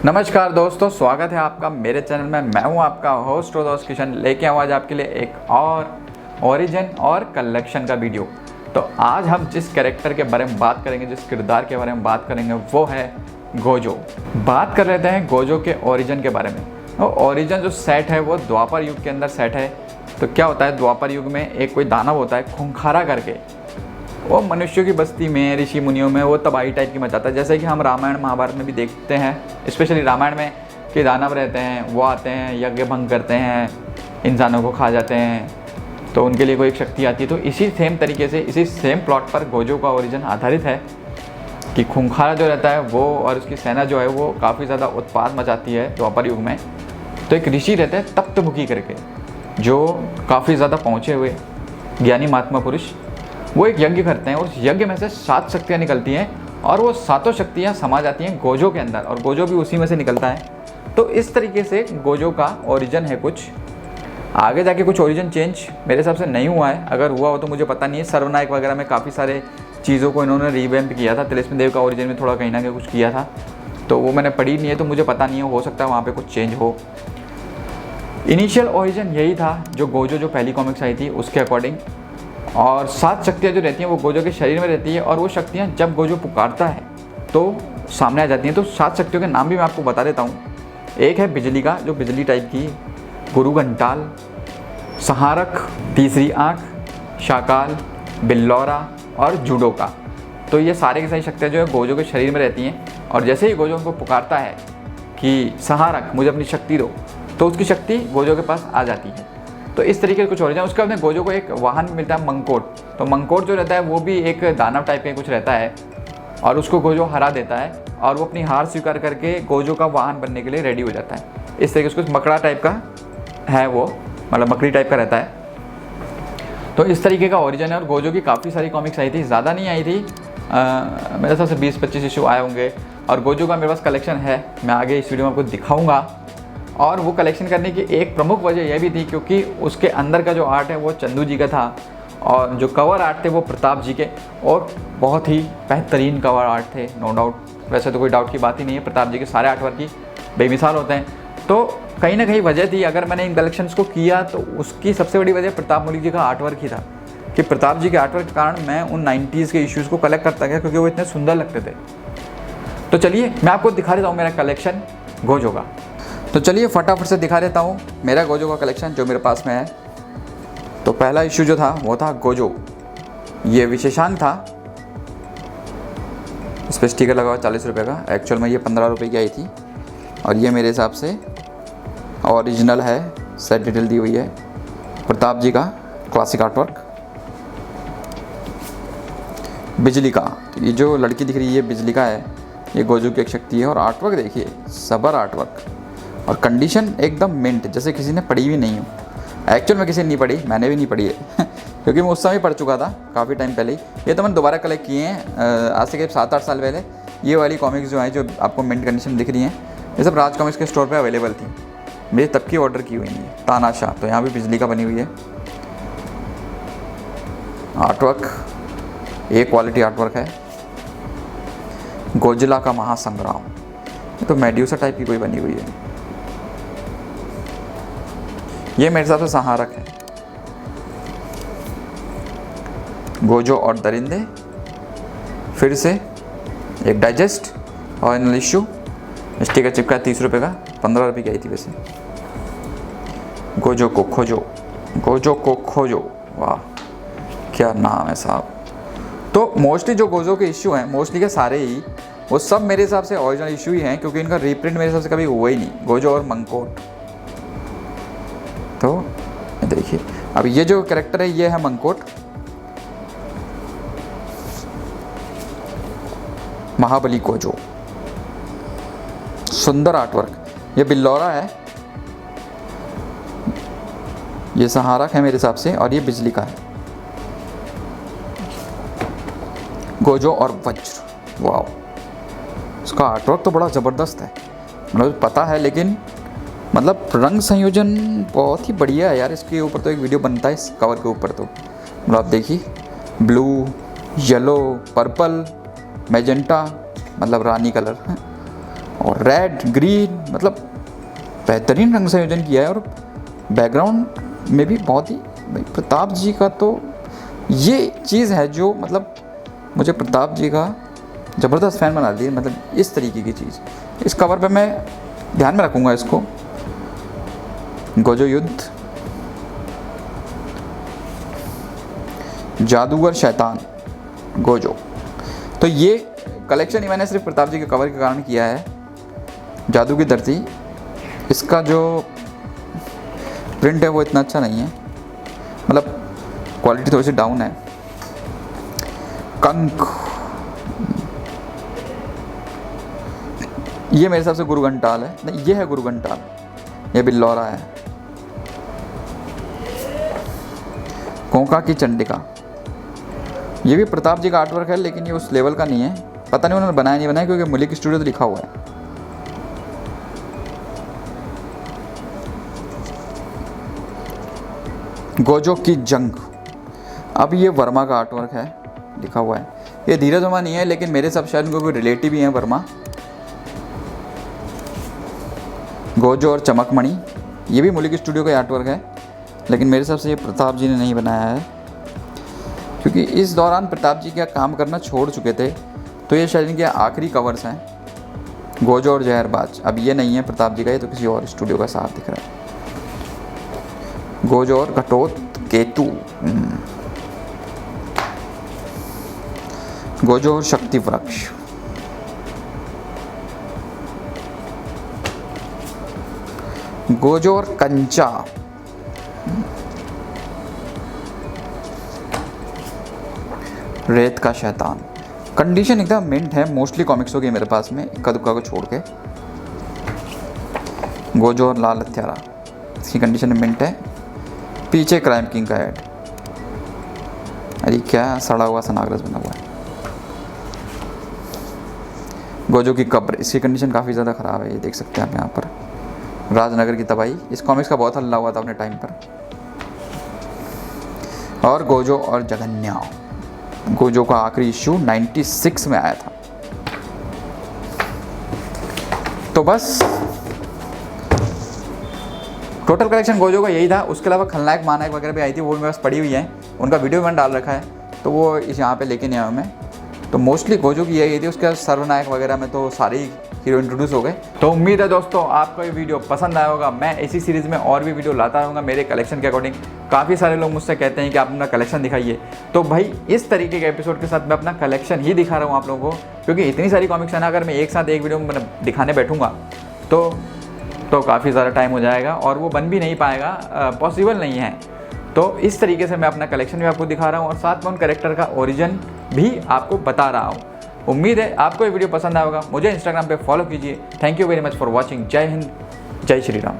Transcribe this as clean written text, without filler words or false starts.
नमस्कार दोस्तों, स्वागत है आपका मेरे चैनल में। मैं हूं आपका होस्ट और दोस्त किशन, लेके आऊँ आज आपके लिए एक और ओरिजिन और कलेक्शन का वीडियो। तो आज हम जिस कैरेक्टर के बारे में बात करेंगे, जिस किरदार के बारे में बात करेंगे, वो है गोजो। बात कर लेते हैं गोजो के ओरिजिन के बारे में। तो ओरिजिन जो सेट है वो द्वापर युग के अंदर सेट है। तो क्या होता है, द्वापर युग में एक कोई दानव होता है खूंखारा करके, वो मनुष्यों की बस्ती में, ऋषि मुनियों में वो तबाही टाइप की मचाता है। जैसे कि हम रामायण महाभारत में भी देखते हैं, स्पेशली रामायण में कि दानव रहते हैं, वो आते हैं, यज्ञ भंग करते हैं, इंसानों को खा जाते हैं, तो उनके लिए कोई एक शक्ति आती है। तो इसी सेम तरीके से, इसी सेम प्लॉट पर गोजो का ओरिजिन आधारित है कि खूंखारा जो रहता है वो और उसकी सेना जो है वो काफ़ी ज़्यादा उत्पात मचाती है द्वापर युग में। तो एक ऋषि रहते हैं तप्तमुखी करके, जो काफ़ी ज़्यादा पहुँचे हुए ज्ञानी महात्मा पुरुष, वो एक यज्ञ करते हैं। उस यज्ञ में से 7 शक्तियाँ निकलती हैं और वो 7 शक्तियाँ समा जाती हैं गोजो के अंदर, और गोजो भी उसी में से निकलता है। तो इस तरीके से गोजो का ओरिजिन है। कुछ आगे जाके कुछ ओरिजिन चेंज मेरे हिसाब से नहीं हुआ है, अगर हुआ हो तो मुझे पता नहीं है। सर्वनायक वगैरह में काफ़ी सारे चीज़ों को इन्होंने रीवैम्प किया था। तिलिस्म देव का ओरिजिन में थोड़ा कहीं ना कहीं कुछ किया था, तो वो मैंने पढ़ी नहीं है, तो मुझे पता नहीं है। हो सकता है वहाँ पर कुछ चेंज हो। इनिशियल ओरिजिन यही था जो गोजो जो पहली कॉमिक्स आई थी उसके अकॉर्डिंग। और 7 शक्तियाँ जो रहती हैं वो गोजो के शरीर में रहती है, और वो शक्तियाँ जब गोजो पुकारता है तो सामने आ जाती हैं। तो 7 शक्तियों के नाम भी मैं आपको बता देता हूँ। एक है बिजली का, जो बिजली टाइप की, गुरु घंटाल, सहारक, तीसरी आँख, शाकाल, बिल्लौरा और जूडो का। तो ये सारे की सारी शक्तियाँ जो है गोजो के शरीर में रहती हैं, और जैसे ही गोजो उनको पुकारता है कि सहारक मुझे अपनी शक्ति दो, तो उसकी शक्ति गोजो के पास आ जाती है। तो इस तरीके से कुछ ओरिजिन। उसके बाद में गोजो को एक वाहन मिलता है, मंकोट। तो मंकोट जो रहता है वो भी एक दानव टाइप का कुछ रहता है, और उसको गोजो हरा देता है, और वो अपनी हार स्वीकार करके गोजो का वाहन बनने के लिए रेडी हो जाता है। इस तरीके से कुछ मकड़ा टाइप का है, वो मतलब मकड़ी टाइप का रहता है। तो इस तरीके का ओरिजिन है। और गोजो की काफ़ी सारी कॉमिक्स आई थी, ज़्यादा नहीं आई थी, मेरे हिसाब से 20-25 इशू आए होंगे। और गोजो का मेरे पास कलेक्शन है, मैं आगे इस वीडियो में आपको दिखाऊँगा। और वो कलेक्शन करने की एक प्रमुख वजह यह भी थी क्योंकि उसके अंदर का जो आर्ट है वो चंदू जी का था, और जो कवर आर्ट थे वो प्रताप जी के, और बहुत ही बेहतरीन कवर आर्ट थे, नो डाउट। वैसे तो कोई डाउट की बात ही नहीं है, प्रताप जी के सारे आर्ट वर्क की बेमिसाल होते हैं। तो कहीं ना कहीं वजह थी, अगर मैंने इन कलेक्शंस को किया तो उसकी सबसे बड़ी वजह प्रताप मलिक जी का आर्ट वर्क ही था, कि प्रताप जी के आर्ट वर्क के कारण मैं उन 90s के इश्यूज़ को कलेक्ट करता गया, क्योंकि वो इतने सुंदर लगते थे। तो चलिए मैं आपको दिखा देता हूँ मेरा कलेक्शन गोजो का। तो चलिए फटाफट से दिखा देता हूँ मेरा गोजो का कलेक्शन जो मेरे पास में है। तो पहला इशू जो था वो था गोजो, ये विशेषांक था, इस पर स्टिकर लगा हुआ 40 रुपये का। एक्चुअल में ये 15 रुपये की आई थी, और ये मेरे हिसाब से ओरिजिनल है, सेट डिटेल दी हुई है, प्रताप जी का क्लासिक आर्टवर्क। बिजली का, ये जो लड़की दिख रही है बिजली का है, ये गोजो की एक शक्ति है। और आर्टवर्क देखिए, सबर आर्टवर्क, और कंडीशन एकदम मिंट, जैसे किसी ने पढ़ी भी नहीं हो। एक्चुअल में किसी ने नहीं पढ़ी, मैंने भी नहीं पढ़ी है क्योंकि मैं उस समय पढ़ चुका था काफ़ी टाइम पहले ही। ये तो मैंने दोबारा कलेक्ट किए हैं आज से करीब 7-8 साल पहले। ये वाली कॉमिक्स जो हैं, जो आपको मिंट कंडीशन दिख रही हैं, ये सब राज कॉमिक्स के स्टोर पे अवेलेबल थी, मेरी तब की ऑर्डर की हुई है। तानाशाह, तो यहाँ भी बिजली का बनी हुई है। आर्टवर्क ए क्वालिटी आर्टवर्क है। गोजिला का महासंग्राम, ये तो मेड्यूसा टाइप की कोई बनी हुई है। ये मेरे हिसाब से सहारक है। गोजो और दरिंदे, फिर से एक डाइजेस्ट और एनुअल इशू, स्टिकर चिपका 30 रुपये का, 15 रुपये की आई थी वैसे। गोजो को खोजो, गोजो को खोजो, वाह क्या नाम है साहब। तो मोस्टली जो गोजो के इशू हैं, मोस्टली के सारे ही, वो सब मेरे हिसाब से ओरिजिनल इशू ही हैं, क्योंकि इनका रीप्रिंट मेरे हिसाब से कभी हुआ ही नहीं, गोजो और मंकोट। तो देखिए, अब ये जो कैरेक्टर है ये है मंकोट, महाबली गोजो, सुंदर आर्टवर्क। ये बिल्लौरा है, ये सहारक है मेरे हिसाब से, और ये बिजली का है। गोजो और वज्र, वाओ, उसका आर्टवर्क तो बड़ा ज़बरदस्त है, मतलब पता है, लेकिन मतलब रंग संयोजन बहुत ही बढ़िया है यार। इसके ऊपर तो एक वीडियो बनता है, इस कवर के ऊपर तो मतलब आप देखिए, ब्लू, येलो, पर्पल, मैजेंटा, मतलब रानी कलर, और रेड ग्रीन, मतलब बेहतरीन रंग संयोजन किया है। और बैकग्राउंड में भी बहुत ही, भाई प्रताप जी का तो ये चीज़ है जो मतलब मुझे प्रताप जी का ज़बरदस्त फ़ैन बना दी है। मतलब इस तरीके की चीज़ इस कवर पे मैं ध्यान में रखूँगा इसको। गोजो युद्ध, जादूगर शैतान, गोजो। तो ये कलेक्शन ही मैंने सिर्फ प्रताप जी के कवर के कारण किया है। जादू की धरती, इसका जो प्रिंट है वो इतना अच्छा नहीं है, मतलब क्वालिटी थोड़ी सी डाउन है। कंक, ये मेरे हिसाब से गुरु घंटाल है, नहीं ये है गुरु घंटाल, ये बिल्लौरा है। कोंका की चंडिका, ये भी प्रताप जी का आर्टवर्क है, लेकिन ये उस लेवल का नहीं है। पता नहीं उन्होंने बनाया नहीं बनाया, क्योंकि मलिक स्टूडियो तो लिखा हुआ है। गोजो की जंग, अब ये वर्मा का आर्टवर्क है, लिखा हुआ है। ये धीरज वर्मा नहीं है, लेकिन मेरे सब शायद उनको कोई रिलेटिव ही है वर्मा। गोजो और चमकमणि, ये भी मलिक स्टूडियो का आर्टवर्क है, लेकिन मेरे हिसाब से ये प्रताप जी ने नहीं बनाया है, क्योंकि इस दौरान प्रताप जी क्या काम करना छोड़ चुके थे। तो ये शायद इनके आखिरी कवर्स हैं। गोजो और जहरबाज, अब ये नहीं है प्रताप जी का, ये तो किसी और स्टूडियो का साफ दिख रहा है। गोजो और घटोत केतु, गोजो और शक्ति वृक्ष, गोजो और कंचा, रेत का शैतान। कंडीशन एकदम मिंट है, मोस्टली कॉमिक्सों की मेरे पास में, इक्का दुक्का को छोड़ के। गोजो और लाल हत्यारा, इसकी कंडीशन मिंट है। पीछे क्राइम किंग का ऐड, अरे क्या सड़ा हुआ सनाग्रस बना हुआ है। गोजो की कब्र, इसकी कंडीशन काफ़ी ज़्यादा ख़राब है, ये देख सकते हैं आप यहाँ पर। राजनगर की तबाही, इस कॉमिक्स का बहुत हल्ला हुआ था अपने टाइम पर। और गोजो और जगन्या, गोजो का आखिरी इश्यू 96 में आया था। तो बस टोटल कलेक्शन गोजो का यही था। उसके अलावा खलनायक महानायक वगैरह भी आई थी, वो मेरे पास पड़ी हुई है, उनका वीडियो मैंने डाल रखा है, तो वो इस यहाँ पे लेके नहीं आया मैं। तो मोस्टली गोजो की यही थी। उसके बाद सर्वनायक वगैरह में तो सारे ही हीरो इंट्रोड्यूस हो गए। तो उम्मीद है दोस्तों आपको ये वीडियो पसंद आया होगा। मैं इसी सीरीज़ में और भी वीडियो लाता रहूँगा मेरे कलेक्शन के अकॉर्डिंग। काफ़ी सारे लोग मुझसे कहते हैं कि आप अपना कलेक्शन दिखाइए, तो भाई इस तरीके के एपिसोड के साथ मैं अपना कलेक्शन ही दिखा रहा हूँ आप लोगों को, क्योंकि इतनी सारी कॉमिक्स है ना, अगर मैं एक साथ एक वीडियो में दिखाने बैठूँगा तो काफ़ी ज़्यादा टाइम हो जाएगा और वो बन भी नहीं पाएगा, पॉसिबल नहीं है। तो इस तरीके से मैं अपना कलेक्शन भी आपको दिखा रहा हूँ और साथ में उन कैरेक्टर का ओरिजिन भी आपको बता रहा हूँ। उम्मीद है आपको ये वीडियो पसंद आएगा। मुझे इंस्टाग्राम पे फॉलो कीजिए। Thank you very much for watching. जय हिंद, जय श्री राम।